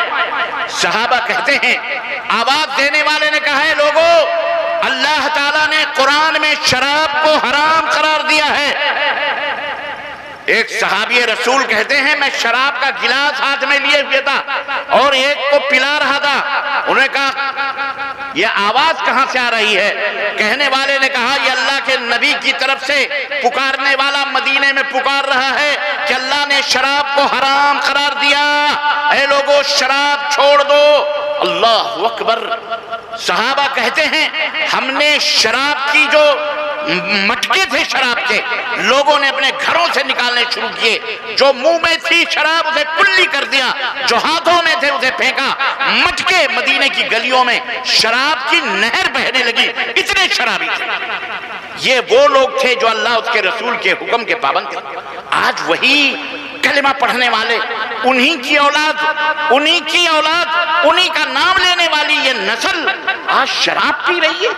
صحابہ کہتے ہیں آواز دینے والے نے کہا ہے لوگوں اللہ تعالیٰ نے قرآن میں شراب کو حرام قرار دیا ہے. ایک صحابی رسول کہتے ہیں میں شراب کا گلاس ہاتھ میں لیے ہوئے تھا اور ایک کو پلا رہا تھا. انہوں نے کہا یہ آواز کہاں سے آ رہی ہے؟ کہنے والے نے کہا یہ اللہ کے نبی کی طرف سے پکارنے والا مدینے میں پکار رہا ہے کہ اللہ نے شراب کو حرام قرار دیا، اے لوگوں شراب چھوڑ دو. اللہ اکبر. صحابہ کہتے ہیں ہم نے شراب کی جو مٹکے تھے شراب کے لوگوں نے اپنے گھروں سے نکالنے شروع کیے، جو منہ میں تھی شراب اسے کلی کر دیا، جو ہاتھوں میں تھے اسے پھینکا. مٹکے مدینے کی گلیوں میں شراب کی نہر بہنے لگی، اتنے شرابی تھے. یہ وہ لوگ تھے جو اللہ اس کے رسول کے حکم کے پابند تھے. آج وہی کلمہ پڑھنے والے، انہی کی اولاد، انہی کا نام لینے والی یہ نسل آج شراب پی رہی ہے.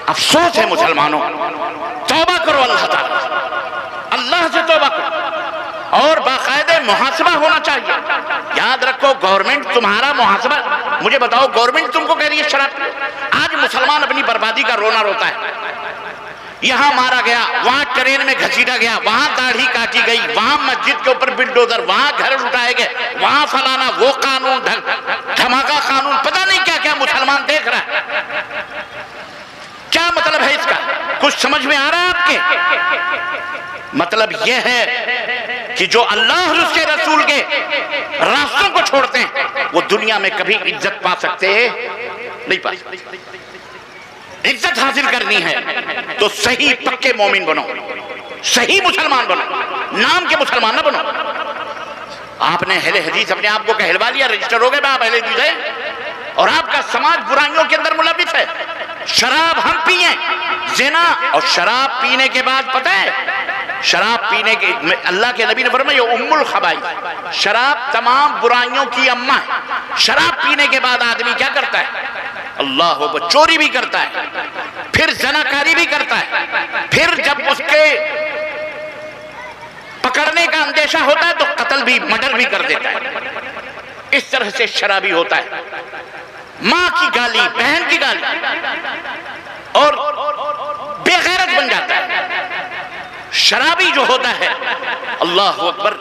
افسوس ہے مسلمانوں، توبہ کرو اللہ تعالیٰ، اللہ سے توبہ کرو اور باقاعدہ محاسبہ ہونا چاہیے. یاد رکھو گورنمنٹ تمہارا محاسبہ، مجھے بتاؤ گورنمنٹ تم کو کہہ رہی ہے شراب پی. آج مسلمان اپنی بربادی کا رونا روتا ہے. یہاں مارا گیا، وہاں ٹرین میں گھسیٹا گیا، وہاں داڑھی کاٹی گئی، وہاں مسجد کے اوپر بلڈوزر، وہاں گھر اٹھائے گئے، وہاں فلانا، وہ قانون دھماکہ قانون، پتہ نہیں کیا کیا مسلمان دیکھ رہا ہے۔ کیا مطلب ہے اس کا؟ کچھ سمجھ میں آ رہا ہے آپ کے؟ مطلب یہ ہے کہ جو اللہ اور اس کے رسول کے راستوں کو چھوڑتے ہیں وہ دنیا میں کبھی عزت پا سکتے نہیں پا سکتے۔ عزت حاصل کرنی ہے تو صحیح پکے مومن بنو، صحیح مسلمان بنو، نام کے مسلمان نہ بنو۔ آپ نے اہل حدیث اپنے آپ کو کہلوا لیا، رجسٹر ہو گئے میں آپ اہل حدیث ہیں، اور آپ کا سماج برائیوں کے اندر ملوث ہے۔ شراب ہم پئیں، زنا، اور شراب پینے کے بعد پتہ ہے شراب پینے کے اللہ کے نبی نے فرمایا ام الخبائث، شراب تمام برائیوں کی اماں ہے۔ شراب پینے کے بعد آدمی کیا کرتا ہے؟ اللہ اکبر، چوری بھی کرتا ہے، پھر زناکاری بھی کرتا ہے، پھر جب اس کے پکڑنے کا اندیشہ ہوتا ہے تو قتل بھی، مرڈر بھی کر دیتا ہے۔ اس طرح سے شرابی ہوتا ہے، ماں کی گالی، بہن کی گالی، اور بے غیرت بن جاتا ہے۔ شرابی جو ہوتا ہے، اللہ اکبر،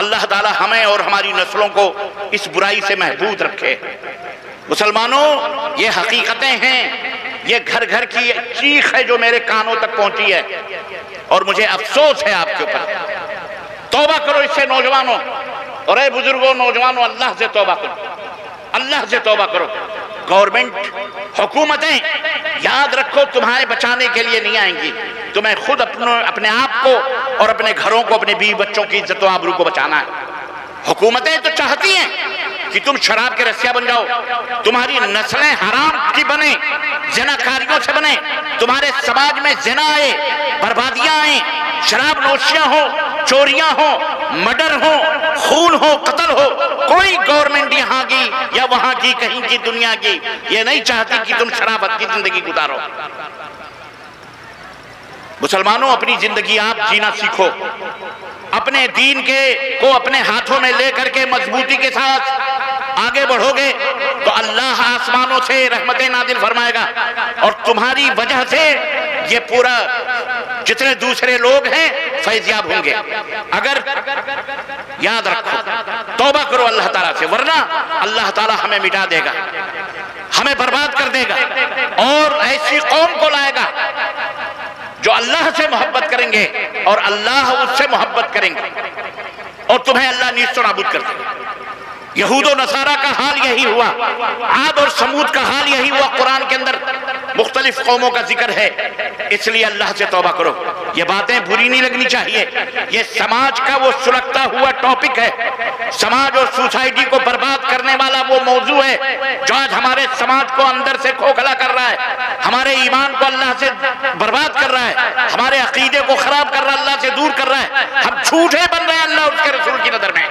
اللہ تعالی ہمیں اور ہماری نسلوں کو اس برائی سے محفوظ رکھے۔ مسلمانوں، یہ حقیقتیں ہیں، یہ گھر گھر کی چیخ ہے جو میرے کانوں تک پہنچی ہے، اور مجھے افسوس ہے آپ کے اوپر۔ توبہ کرو اس سے نوجوانوں، اور اے بزرگوں، نوجوانوں، اللہ سے توبہ کرو، اللہ سے توبہ کرو۔ گورنمنٹ، حکومتیں یاد رکھو تمہارے بچانے کے لیے نہیں آئیں گی، تمہیں خود اپنے آپ کو اور اپنے گھروں کو، اپنے بیوی بچوں کی عزت و آبرو کو بچانا ہے۔ حکومتیں تو چاہتی ہیں کہ تم شراب کے رسیا بن جاؤ، تمہاری نسلیں حرام کی بنیں، زناکاریوں سے بنیں، تمہارے سماج میں زنا آئے، بربادیاں آئیں، شراب نوشیاں ہو، چوریاں ہو، مرڈر ہو، خون ہو، قتل ہو۔ کوئی گورنمنٹ یہاں کی یا وہاں کی، کہیں کی، دنیا کی یہ نہیں چاہتی کہ تم شرابت کی زندگی گزارو۔ مسلمانوں، اپنی زندگی آپ جینا سیکھو، اپنے دین کو اپنے ہاتھوں میں لے کر کے مضبوطی کے ساتھ آگے بڑھو گے تو اللہ آسمانوں سے رحمتیں نازل فرمائے گا، اور تمہاری وجہ سے یہ پورا جتنے دوسرے لوگ ہیں فیضیاب ہوں گے۔ اگر یاد رکھو، توبہ کرو اللہ تعالیٰ سے، ورنہ اللہ تعالیٰ ہمیں مٹا دے گا، ہمیں برباد کر دے گا، اور ایسی قوم کو لائے گا جو اللہ سے محبت کریں گے اور اللہ اس سے محبت کریں گے، اور تمہیں اللہ نیست و نابود کر دے گا۔ یہود و نصارہ کا حال یہی ہوا، عاد اور سمود کا حال یہی ہوا۔ قرآن کے اندر مختلف قوموں کا ذکر ہے، اس لیے اللہ سے توبہ کرو۔ یہ باتیں بری نہیں لگنی چاہیے، یہ سماج کا وہ سلگتا ہوا ٹاپک ہے، سماج اور سوسائٹی کو برباد کرنے والا وہ موضوع ہے جو آج ہمارے سماج کو اندر سے کھوکھلا کر رہا ہے، ہمارے ایمان کو اللہ سے برباد کر رہا ہے، ہمارے عقیدے کو خراب کر رہا ہے، اللہ سے دور کر رہا ہے۔ ہم جھوٹے بن رہے ہیں اللہ اور اس کے رسول کی نظر میں۔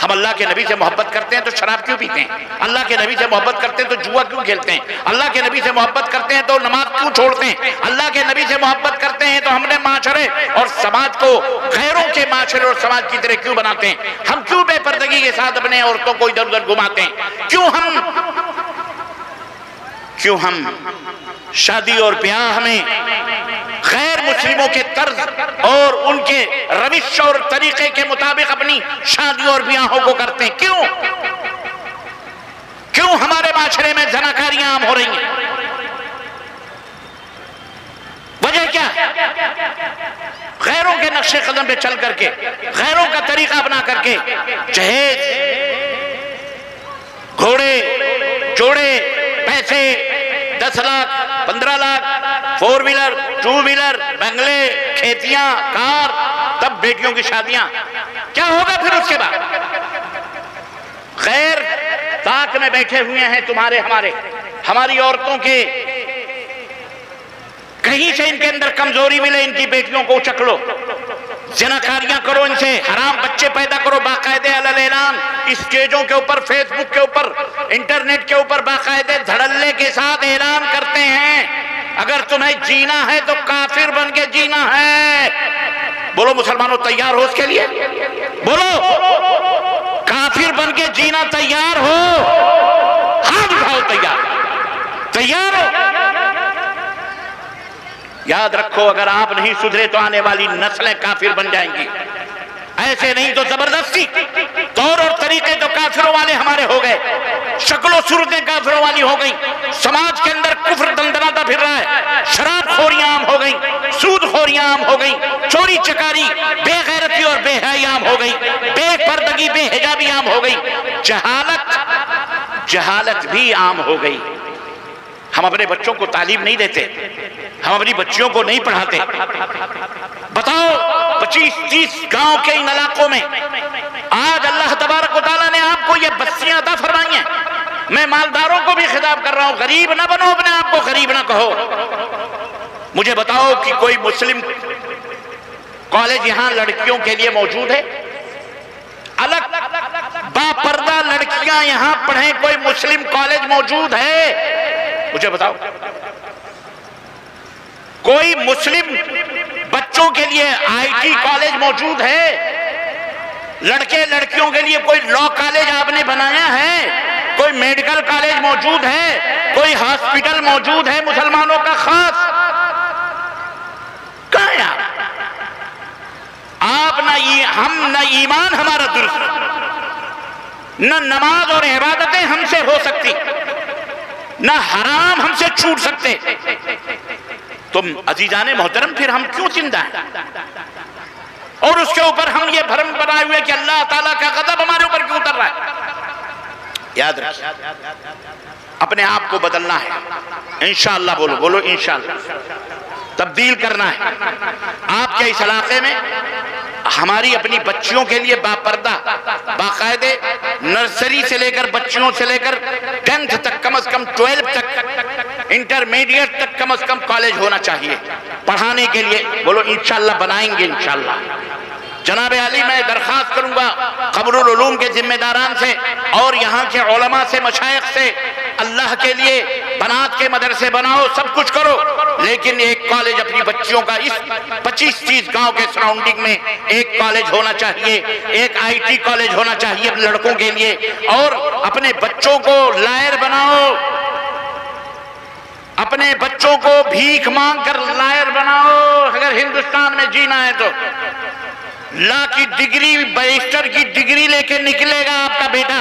ہم اللہ کے نبی سے محبت کرتے ہیں تو شراب کیوں پیتے ہیں؟ اللہ کے نبی سے محبت کرتے ہیں تو جوا کیوں کھیلتے ہیں؟ اللہ کے نبی سے محبت کرتے ہیں تو نماز کیوں چھوڑتے ہیں؟ اللہ کے نبی سے محبت کرتے ہیں تو ہم نے معاشرے اور سماج کو غیروں کے معاشرے اور سماج کی طرح کیوں بناتے ہیں؟ ہم کیوں بے پردگی کے ساتھ اپنے عورتوں کو ادھر ادھر گھماتے ہیں؟ کیوں ہم شادی اور بیاہ میں غیر مسلموں کے طرز اور ان کے روش اور طریقے کے مطابق اپنی شادیوں اور بیاہوں کو کرتے ہیں؟ کیوں ہمارے معاشرے میں زناکاریاں عام ہو رہی ہیں؟ وجہ کیا ہے؟ غیروں کے نقش قدم پہ چل کر کے، غیروں کا طریقہ اپنا کر کے جہیز، گھوڑے، جوڑے، پیسے، 10 لاکھ، 15 لاکھ، 4 ویلر، 2 ویلر، بنگلے، کھیتیاں، کار، تب بیٹیوں کی شادیاں۔ کیا ہوگا پھر اس کے بعد؟ غیر طاق میں بیٹھے ہوئے ہیں تمہارے ہماری عورتوں کے، کہیں سے ان کے اندر کمزوری ملے ان کی بیٹیوں کو اچک لو، زناکاریاں کرو ان سے، حرام بچے پیدا کرو، باقاعدہ علی اعلان اسٹیجوں کے اوپر، فیس بک کے اوپر، انٹرنیٹ کے اوپر باقاعدہ دھڑلے کے ساتھ اعلان کرتے ہیں اگر تمہیں جینا ہے تو کافر بن کے جینا ہے۔ بولو مسلمانوں، تیار ہو اس کے لیے؟ بولو، کافر بن کے جینا تیار ہو؟ ہاتھ اٹھاؤ، تیار ہو؟ یاد رکھو اگر آپ نہیں سدھرے تو آنے والی نسلیں کافر بن جائیں گی، ایسے نہیں تو زبردستی طور اور طریقے تو کافروں والے ہمارے ہو گئے، شکل و صورتیں کافروں والی ہو گئیں، سماج کے اندر کفر دندناتا پھر رہا ہے، شراب خوریاں عام ہو گئیں، سود خوریاں عام ہو گئیں، چوری چکاری، بے غیرتی اور بے حیائی عام ہو گئی، بے پردگی بے حجابی عام ہو گئی، جہالت بھی عام ہو گئی۔ ہم اپنے بچوں کو تعلیم نہیں دیتے، ہم اپنی بچیوں کو نہیں پڑھاتے۔ بتاؤ 25-30 گاؤں کے ان علاقوں میں آج اللہ تبارک و تعالیٰ نے آپ کو یہ بستیاں عطا فرمائی ہیں۔ میں مالداروں کو بھی خطاب کر رہا ہوں، غریب نہ بنو، اپنے آپ کو غریب نہ کہو۔ مجھے بتاؤ کہ کوئی مسلم کالج یہاں لڑکیوں کے لیے موجود ہے؟ الگ باپردہ لڑکیاں یہاں پڑھیں کوئی مسلم کالج موجود ہے؟ مجھے بتاؤ کوئی مسلم بچوں کے لیے آئی ٹی کالج موجود ہے؟ لڑکے لڑکیوں کے لیے کوئی لا کالج آپ نے بنایا ہے؟ کوئی میڈیکل کالج موجود ہے؟ کوئی ہاسپٹل موجود ہے مسلمانوں کا خاص؟ کہاں ہے آپ نہ ایمان ہمارا درست، نہ نماز اور عبادتیں ہم سے ہو سکتی، نہ حرام ہم سے چھوٹ سکتے۔ تم عزیزان محترم پھر ہم کیوں زندہ ہیں؟ اور اس کے اوپر ہم یہ بھرم بنائے ہوئے کہ اللہ تعالیٰ کا غضب ہمارے اوپر کیوں اتر رہا ہے؟ یاد رکھیں اپنے آپ کو بدلنا ہے، انشاءاللہ بولو انشاءاللہ تبدیل کرنا ہے۔ آپ کے اس علاقے میں ہماری اپنی بچیوں کے لیے باپردہ باقاعدے نرسری سے لے کر بچیوں سے لے کر 10th تک، کم از کم 12 تک، انٹرمیڈیٹ تک کم از کم کالج ہونا چاہیے پڑھانے کے لیے۔ بولو انشاءاللہ بنائیں گے انشاءاللہ۔ جناب علی میں درخواست کروں گا قبر العلوم کے ذمہ داران سے اور یہاں کے علماء سے، مشائخ سے، اللہ کے لیے بنات کے مدرسے بناؤ، سب کچھ کرو، لیکن ایک کالج اپنی بچیوں کا اس 25-30 گاؤں کے سراؤنڈنگ میں ایک کالج ہونا چاہیے، ایک آئی ٹی کالج ہونا چاہیے اپنے لڑکوں کے لیے، اور اپنے بچوں کو لائر بناؤ، اپنے بچوں کو بھیک مانگ کر لائر بناؤ۔ اگر ہندوستان میں جینا ہے تو لا کی ڈگری، بیرسٹر کی ڈگری لے کے نکلے گا آپ کا بیٹا،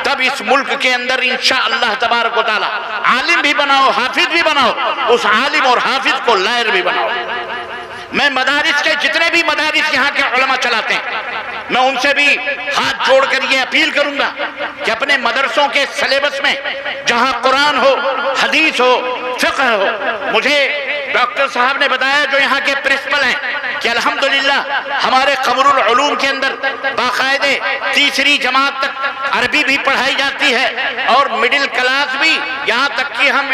تب اس ملک کے اندر انشاءاللہ تبارک و تعالی عالم بھی بناؤ، حافظ بھی بناؤ، اس عالم اور حافظ کو لائر بھی بناؤ۔ میں مدارس کے جتنے بھی مدارس یہاں کے علماء چلاتے ہیں، میں ان سے بھی ہاتھ جوڑ کر یہ اپیل کروں گا کہ اپنے مدرسوں کے سلیبس میں جہاں قرآن ہو، حدیث ہو، فقہ ہو۔ مجھے ڈاکٹر صاحب نے بتایا جو یہاں کے پرنسپل ہیں کہ الحمدللہ ہمارے قبر العلوم کے اندر باقاعدے 3 جماعت تک عربی بھی پڑھائی جاتی ہے اور مڈل کلاس بھی، یہاں تک کہ ہم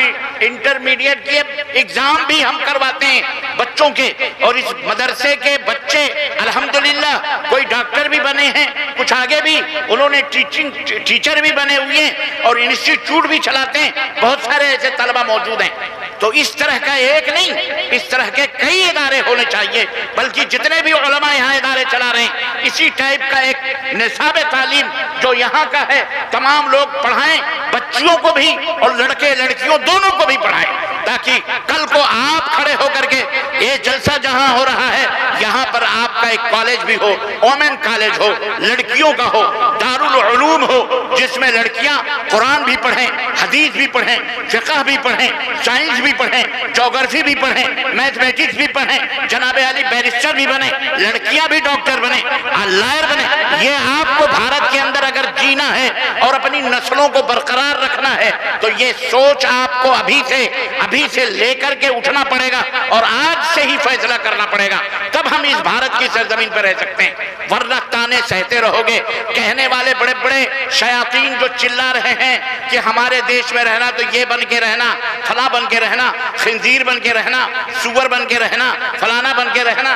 انٹرمیڈیٹ کے ایگزام بھی ہم کرواتے ہیں بچوں کے، اور اس مدرسے کے بچے الحمدللہ کوئی ڈاکٹر بھی بنے ہیں، کچھ آگے بھی انہوں نے ٹیچر بھی بنے ہوئے ہیں اور انسٹیٹیوٹ بھی چلاتے ہیں، بہت سارے ایسے طلبہ موجود ہیں۔ تو اس طرح کا ایک نہیں، اس طرح کے کئی ادارے ہونے چاہیے، بلکہ جتنے بھی علماء یہاں ادارے چلا رہے ہیں اسی ٹائپ کا ایک نصاب تعلیم جو یہاں کا ہے تمام لوگ پڑھائیں، بچیوں کو بھی اور لڑکے لڑکیوں دونوں کو بھی پڑھائیں، تاکہ کل کو آپ کھڑے ہو کر کے یہ جلسہ جہاں ہو رہا ہے یہاں پر آپ کا ایک کالج بھی ہو، اومن کالج ہو، لڑکیوں کا ہو، دارالعلوم ہو، جس میں لڑکیاں قرآن بھی پڑھیں، حدیث بھی پڑھیں، فقہ بھی پڑھیں، سائنس بھی پڑھیں، جغرافی بھی پڑھیں، میتھمیٹکس بھی پڑھیں، جناب علی بیرسٹر بھی بنیں، لڑکیاں بھی ڈاکٹر بنیں، لائر بنیں۔ یہ آپ کو بھارت کے اندر اگر جینا ہے اور اپنی نسلوں کو برقرار رکھنا ہے تو یہ سوچ آپ کو ابھی سے لے کر کے اٹھنا پڑے گا اور آج سے ہی فیصلہ کرنا پڑے گا، تب ہم اس بھارت کی سرزمین پر رہ سکتے ہیں، ورنہ تانے سہتے رہو گے۔ کہنے والے بڑے بڑے شیاطین جو چلا رہے ہیں کہ ہمارے دیش میں رہنا تو یہ بن کے رہنا، فلاں بن کے رہنا، خنزیر بن کے رہنا، سور بن کے رہنا، فلانا بن کے رہنا،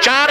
4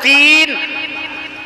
3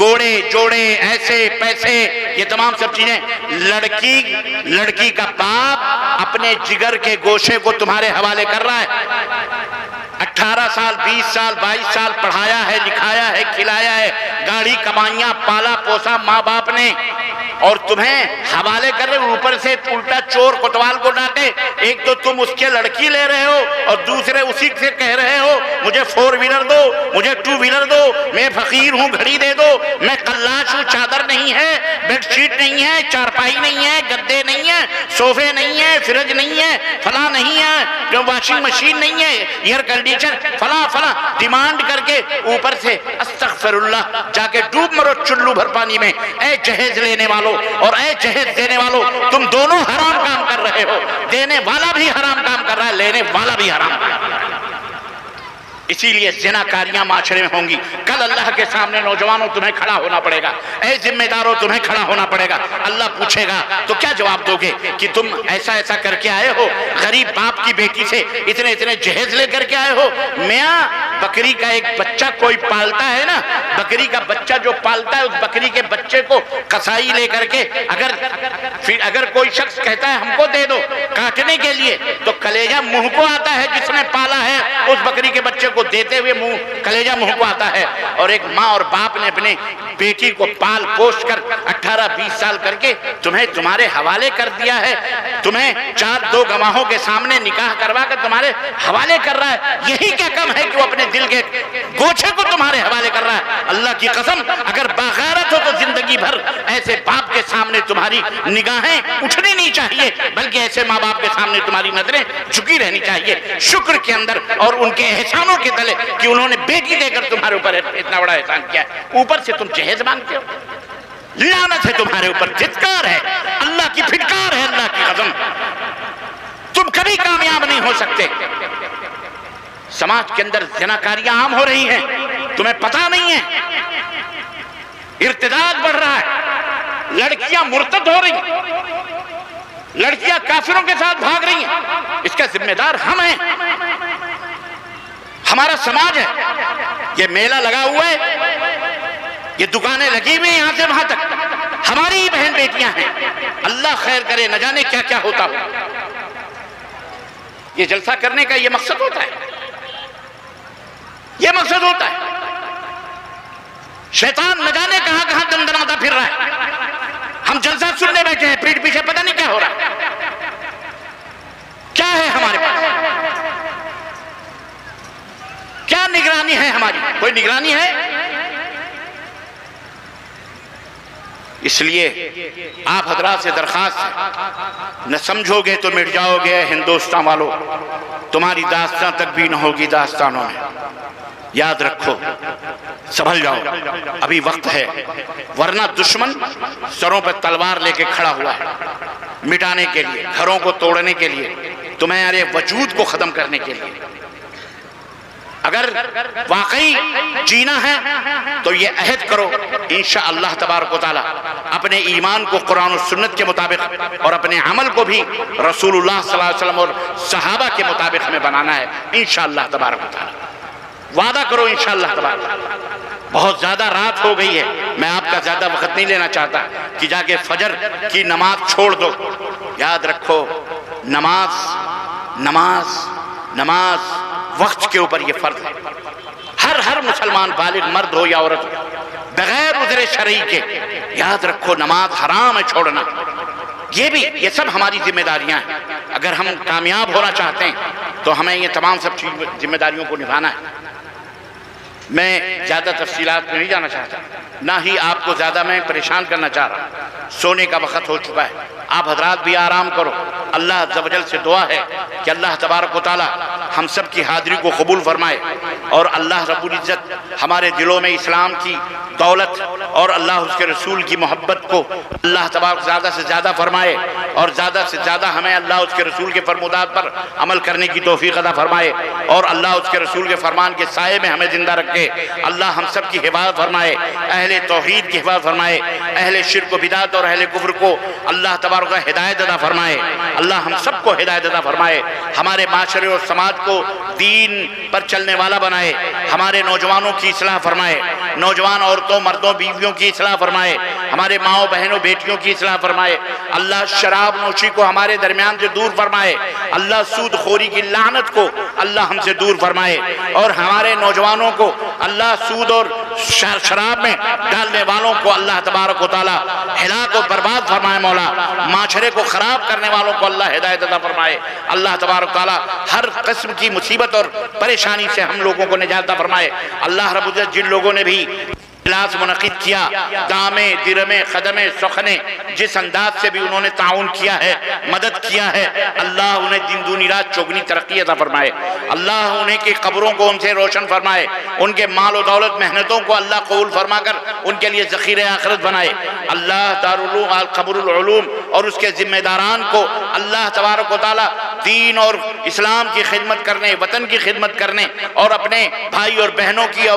گوڑے جوڑے ایسے پیسے یہ تمام سب چیزیں. لڑکی کا باپ اپنے جگر کے گوشے کو تمہارے حوالے کر رہا ہے. 18 سال 20 سال 22 سال پڑھایا ہے لکھایا ہے کھلایا ہے گاڑی کمائیاں پالا پوسا ماں باپ نے اور تمہیں حوالے کر رہے. اوپر سے الٹا چور کوتوال کو ڈانٹے. ایک تو تم اس کے لڑکی لے رہے ہو اور دوسرے اسی سے کہہ رہے ہو مجھے 4 ویلر دو مجھے 2 ویلر دو میں فقیر ہوں گھڑی دے دو میں قلاش ہوں چادر نہیں ہے بیڈ شیٹ نہیں ہے چارپائی نہیں ہے گدے نہیں ہے صوفے نہیں ہے فرج نہیں ہے فلاں نہیں ہے واشنگ مشین نہیں ہے ایئر کنڈیشن فلاں فلاں ڈیمانڈ کر کے اوپر سے استغفر اللہ جا کے ڈوب مرو چلو بھر پانی میں. اے جہیز لینے والوں اور اے جہیز دینے والوں تم دونوں حرام کام کر رہے ہو. دینے والا بھی حرام کام کر رہا ہے لینے والا بھی حرام کام کر رہا ہے. اسی لیے زناکاریاں معاشرے میں ہوں گی. کل اللہ کے سامنے نوجوانوں تمہیں کھڑا ہونا پڑے گا. اے ذمہ داروں تمہیں کھڑا ہونا پڑے گا. اللہ پوچھے گا تو کیا جواب دو گے کہ تم ایسا ایسا کر کے آئے ہو غریب باپ کی بیٹی سے اتنے جہیز لے کر کے آئے ہو. میاں بکری کا ایک بچہ کوئی پالتا ہے نا بکری کا بچہ جو پالتا ہے اس بکری کے بچے کو کسائی لے کر کے اگر کوئی شخص کہتا ہے ہم کو دے دو کاٹنے کے لیے تو کلیجہ منہ کو آتا ہے جس نے پالا ہے اس بکری کے بچے کو دیتے ہوئے کلیجہ منہ کو آتا ہے. اور ایک ماں اور باپ نے اپنے بیٹی کو پال پوش کر 18-20 سال کر کے تمہیں تمہارے حوالے کر دیا ہے. تمہیں 4 گواہوں کے سامنے نکاح کروا کر تمہارے حوالے کر رہا ہے. یہی کیا کم ہے کہ وہ اپنے دل کے گوچھے کو تمہارے حوالے کر رہا ہے. اللہ کی قسم اگر باغیرت ہو تو زندگی بھر ایسے باپ کے سامنے تمہاری نگاہیں اٹھنی نہیں چاہیے بلکہ ایسے ماں باپ کے سامنے تمہاری نظریں جھکی رہنی چاہیے شکر کے اندر اور ان کے احسانوں کے تلے کہ انہوں نے بیٹی دے کر تمہارے اوپر اتنا بڑا احسان کیا ہے. اوپر سے تم جہیز مانگتے ہو. لعنت ہے تمہارے اوپر. دھتکار ہے اللہ کی پھٹکار ہے اللہ کی قسم. تم کبھی کامیاب نہیں ہو سکتے. سماج کے اندر زناکاریاں عام ہو رہی ہیں تمہیں پتہ نہیں ہے. ارتداد بڑھ رہا ہے. لڑکیاں مرتد ہو رہی ہیں لڑکیاں کافروں کے ساتھ بھاگ رہی ہیں. اس کا ذمہ دار ہم ہیں ہمارا سماج ہے. یہ میلہ لگا ہوا ہے یہ دکانیں لگی ہوئی ہیں یہاں سے وہاں تک ہماری بہن بیٹیاں ہیں. اللہ خیر کرے نہ جانے کیا کیا ہوتا ہو. یہ جلسہ کرنے کا یہ مقصد ہوتا ہے یہ مقصد ہوتا ہے. شیطان نہ جانے کہاں کہاں دندناتا پھر رہا ہے. ہم جلسہ سننے بیٹھے ہیں پیٹ پیچھے پتہ نہیں کیا ہو رہا ہے. کیا ہے ہمارے پاس کیا نگرانی ہے ہماری کوئی نگرانی ہے. اس لیے آپ حضرات سے درخواست ہے نہ سمجھو گے تو مٹ جاؤ گے ہندوستان والوں. تمہاری داستان تک بھی نہ ہوگی داستانوں میں. یاد رکھو سنبھل جاؤ ابھی وقت ہے ورنہ دشمن سروں پہ تلوار لے کے کھڑا ہوا ہے مٹانے کے لیے گھروں کو توڑنے کے لیے تمہارے وجود کو ختم کرنے کے لیے. اگر واقعی جینا ہے تو یہ عہد کرو انشاءاللہ تبارک و تعالی اپنے ایمان کو قرآن و سنت کے مطابق اور اپنے عمل کو بھی رسول اللہ صلی اللہ علیہ وسلم اور صحابہ کے مطابق ہمیں بنانا ہے انشاءاللہ تبارک و تعالی. وعدہ کرو انشاءاللہ تبارک و تعالی. بہت زیادہ رات ہو گئی ہے میں آپ کا زیادہ وقت نہیں لینا چاہتا کہ جا کے فجر کی نماز چھوڑ دو. یاد رکھو نماز وقت کے اوپر یہ فرض ہے. ہر مسلمان بالغ مرد ہو یا عورت ہو بغیر عذر شرعی کے یاد رکھو نماز حرام ہے چھوڑنا. یہ سب ہماری ذمہ داریاں ہیں. اگر ہم کامیاب ہونا چاہتے ہیں تو ہمیں یہ تمام سب ذمہ داریوں کو نبھانا ہے. میں زیادہ تفصیلات میں نہیں جانا چاہتا نہ ہی آپ کو زیادہ میں پریشان کرنا چاہ رہا. سونے کا وقت ہو چکا ہے. آپ حضرات بھی آرام کرو. اللہ عز و جل سے دعا ہے کہ اللہ تبارک و تعالی ہم سب کی حاضری کو قبول فرمائے اور اللہ رب العزت ہمارے دلوں میں اسلام کی دولت اور اللہ اس کے رسول کی محبت کو اللہ تبارک زیادہ سے زیادہ فرمائے اور زیادہ سے زیادہ ہمیں اللہ اس کے رسول کے فرمودات پر عمل کرنے کی توفیق عطا فرمائے اور اللہ اس کے رسول کے فرمان کے سائے میں ہمیں زندہ رکھے سکے۔ اللہ ہم سب کی حفاظت فرمائے، اہل توحید کی حفاظت فرمائے، اہل شرک و بدعت اور اہل کفر کو اللہ تبارک و تعالی ہدایت عطا فرمائے۔ اللہ ہم سب کو ہدایت عطا فرمائے، ہمارے معاشرے اور سماج کو دین پر چلنے والا بنائے، ہمارے نوجوانوں کی اصلاح فرمائے، نوجوان عورتوں مردوں بیویوں کی اصلاح فرمائے، ہمارے ماؤں بہنوں بیٹیوں کی اصلاح فرمائے۔ اللہ شراب نوشی کو ہمارے درمیان سے دور فرمائے، اللہ سود خوری کی لعنت کو اللہ ہم سے دور فرمائے، اور ہمارے نوجوانوں کو اللہ سود اور شراب میں ڈالنے والوں کو اللہ تبارک و تعالی ہلاک و برباد فرمائے۔ مولا معاشرے کو خراب کرنے والوں کو اللہ ہدایت عطا فرمائے۔ اللہ تبارک و تعالی ہر قسم کی مصیبت اور پریشانی سے ہم لوگوں کو نجات عطا فرمائے۔ اللہ رب العزت جن لوگوں نے بھی اجلاس منعقد کیا، دامے درمے خدمے سخنے جس انداز سے بھی انہوں نے تعاون کیا ہے، مدد کیا ہے، اللہ انہیں دن دونی رات چوگنی ترقی عطا فرمائے۔ اللہ انہیں کی قبروں کو ان سے روشن فرمائے، ان کے مال و دولت محنتوں کو اللہ قبول فرما کر ان کے لیے ذخیرہ آخرت بنائے۔ اللہ دارالعلوم قبر العلوم اور اس کے ذمہ داران کو اللہ تبارک و تعالی دین اور اسلام کی خدمت کرنے، وطن کی خدمت کرنے اور اپنے بھائی اور بہنوں کی